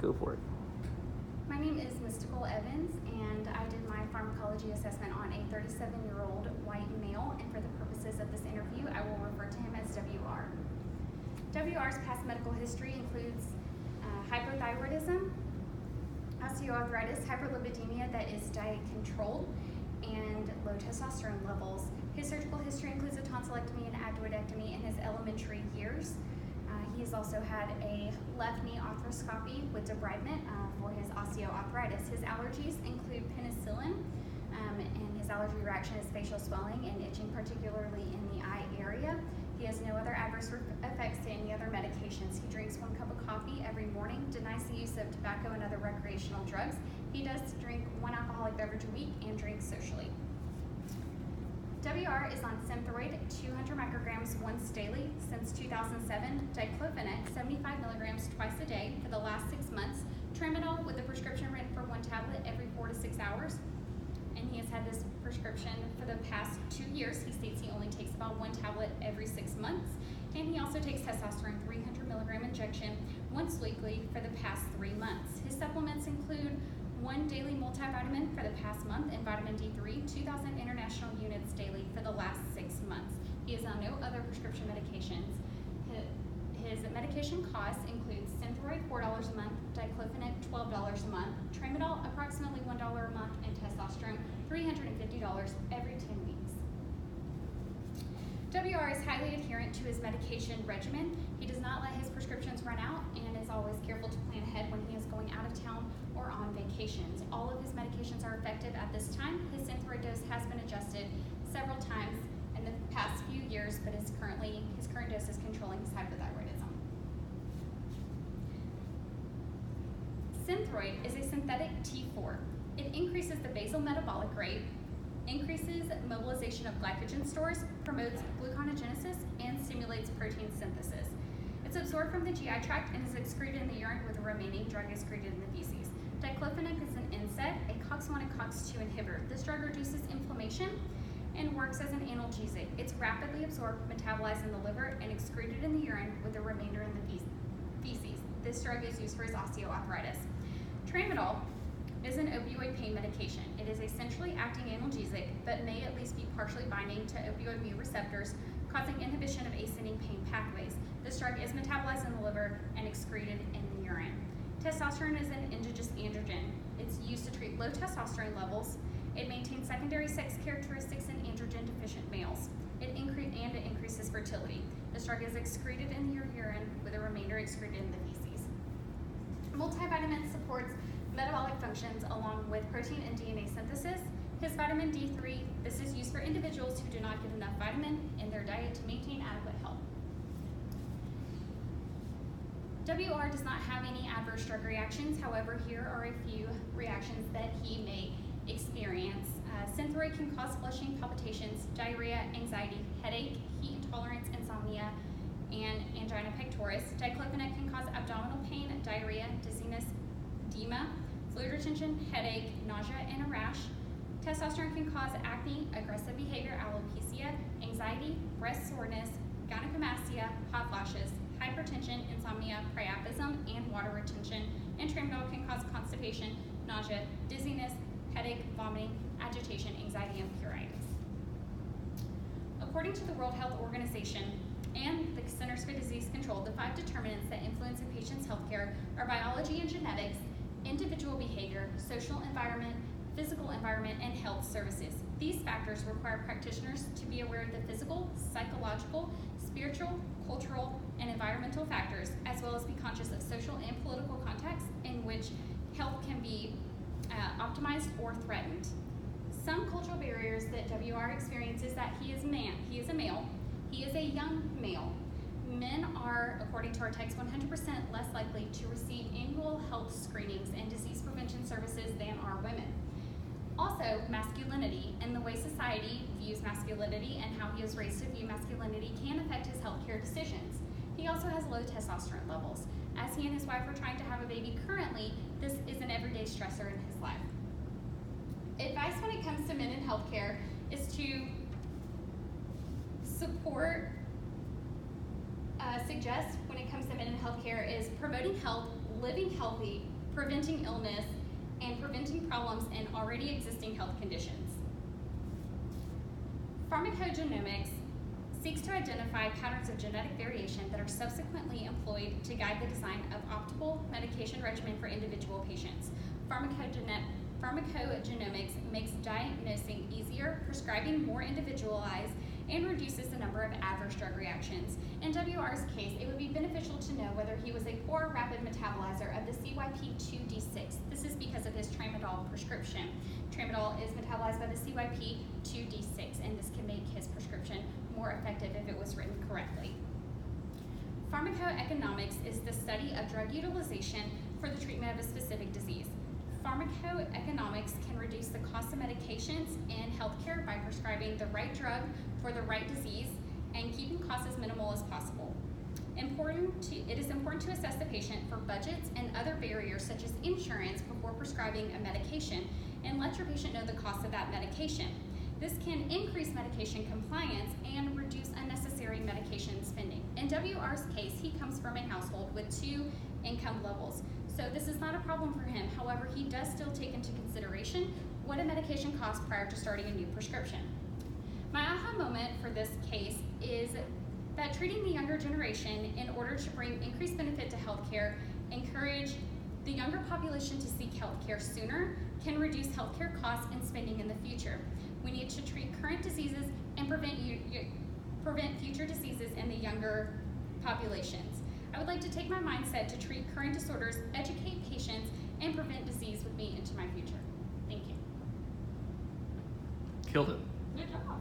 Go for it. My name is Mystical Evans, and I did my pharmacology assessment on a 37-year-old white male, and for the purposes of this interview, I will refer to him as WR. WR's past medical history includes hypothyroidism, osteoarthritis, hyperlipidemia that is diet controlled, and low testosterone levels. His surgical history includes a tonsillectomy and adduodectomy in his elementary years. He has also had a left knee arthroscopy with debridement for his osteoarthritis. His allergies include penicillin, and his allergy reaction is facial swelling and itching, particularly in the eye area. He has no other adverse effects to any other medications. He drinks 1 cup of coffee every morning, denies the use of tobacco and other recreational drugs. He does drink 1 alcoholic beverage a week and drinks socially. WR is on Synthroid 200 micrograms once daily since 2007, diclofenac 75 milligrams twice a day for the last 6 months, tramadol with a prescription written for 1 tablet every 4 to 6 hours. And he has had this prescription for the past 2 years. He states he only takes about 1 tablet every 6 months. And he also takes testosterone 300 milligram injection once weekly for the past 3 months. His supplements include 1 daily multivitamin for the past month and vitamin D3, 2,000 international units daily for the last 6 months. He is on no other prescription medications. His medication costs include Synthroid $4 a month, diclofenac $12 a month, tramadol approximately $1 a month, and testosterone $350 every 10 weeks. WR is highly adherent to his medication regimen. He does not let his prescriptions run out and is always careful to plan ahead when he is going out of town or on vacations. All of his medications are effective at this time. His Synthroid dose has been adjusted several times in the past few years, but his current dose is controlling his hypothyroidism. Synthroid is a synthetic T4. It increases the basal metabolic rate, increases mobilization of glycogen stores, promotes gluconeogenesis, and stimulates protein synthesis. It's absorbed from the GI tract and is excreted in the urine, with the remaining drug excreted in the feces. Diclofenac is an NSAID, a COX-1 and COX-2 inhibitor. This drug reduces inflammation and works as an analgesic. It's rapidly absorbed, metabolized in the liver, and excreted in the urine, with the remainder in the feces. This drug is used for his osteoarthritis. Tramadol is an opioid pain medication. It is a centrally acting analgesic, but may at least be partially binding to opioid mu receptors, causing inhibition of ascending pain pathways. This drug is metabolized in the liver and excreted in the urine. Testosterone is an endogenous androgen. It's used to treat low testosterone levels. It maintains secondary sex characteristics in androgen-deficient males. It increases fertility. This drug is excreted in your urine, with the remainder excreted in the feces. Multivitamin supports metabolic functions along with protein and DNA synthesis. His vitamin D3, this is used for individuals who do not get enough vitamin in their diet to maintain adequate health. WR does not have any adverse drug reactions. However, here are a few reactions that he may experience. Synthroid can cause flushing, palpitations, diarrhea, anxiety, headache, heat intolerance, insomnia, and angina pectoris. Diclofenac can cause abdominal pain, diarrhea, dizziness, edema, fluid retention, headache, nausea, and a rash. Testosterone can cause acne, aggressive behavior, alopecia, anxiety, breast soreness, gynecomastia, hot flashes, hypertension, insomnia, priapism, and water retention. And tramadol can cause constipation, nausea, dizziness, headache, vomiting, agitation, anxiety, and pruritus. According to the World Health Organization and the Centers for Disease Control, the 5 determinants that influence a patient's healthcare are biology and genetics, individual behavior, social environment, physical environment, and health services. These factors require practitioners to be aware of the physical, psychological, spiritual, cultural, and environmental factors, as well as be conscious of social and political contexts in which health can be optimized or threatened. Some cultural barriers that WR experiences that he is a male, he is a young male. Men are, according to our text, 100% less likely to receive annual health screenings and disease prevention services than are women. Also, masculinity and the way society views masculinity and how he was raised to view masculinity can affect his healthcare decisions. He also has low testosterone levels. As he and his wife are trying to have a baby currently, this is an everyday stressor in his life. Advice when it comes to men in healthcare is to suggest when it comes to men in healthcare is promoting health, living healthy, preventing illness, and preventing problems in already existing health conditions. Pharmacogenomics seeks to identify patterns of genetic variation that are subsequently employed to guide the design of optimal medication regimen for individual patients. Pharmacogenomics makes diagnosing easier, prescribing more individualized, and reduces the number of adverse drug reactions. In WR's case, it would be beneficial to know whether he was a poor rapid metabolizer of the CYP2D6. This is because of his tramadol prescription. Tramadol is metabolized by the CYP2D6, and this can make his prescription more effective if it was written correctly. Pharmacoeconomics is the study of drug utilization for the treatment of a specific disease. Pharmacoeconomics can reduce the cost of medications in healthcare by prescribing the right drug for the right disease and keeping costs as minimal as possible. It is important to assess the patient for budgets and other barriers such as insurance before prescribing a medication, and let your patient know the cost of that medication. This can increase medication compliance and reduce unnecessary medication spending. In WR's case, he comes from a household with 2 income levels, so this is not a problem for him. However, he does still take into consideration what a medication costs prior to starting a new prescription. My aha moment for this case is that treating the younger generation in order to bring increased benefit to healthcare, encourage the younger population to seek healthcare sooner, can reduce healthcare costs and spending in the future. We need to treat current diseases and prevent future diseases in the younger populations. I would like to take my mindset to treat current disorders, educate patients, and prevent disease with me into my future. Thank you. Killed it. Good job.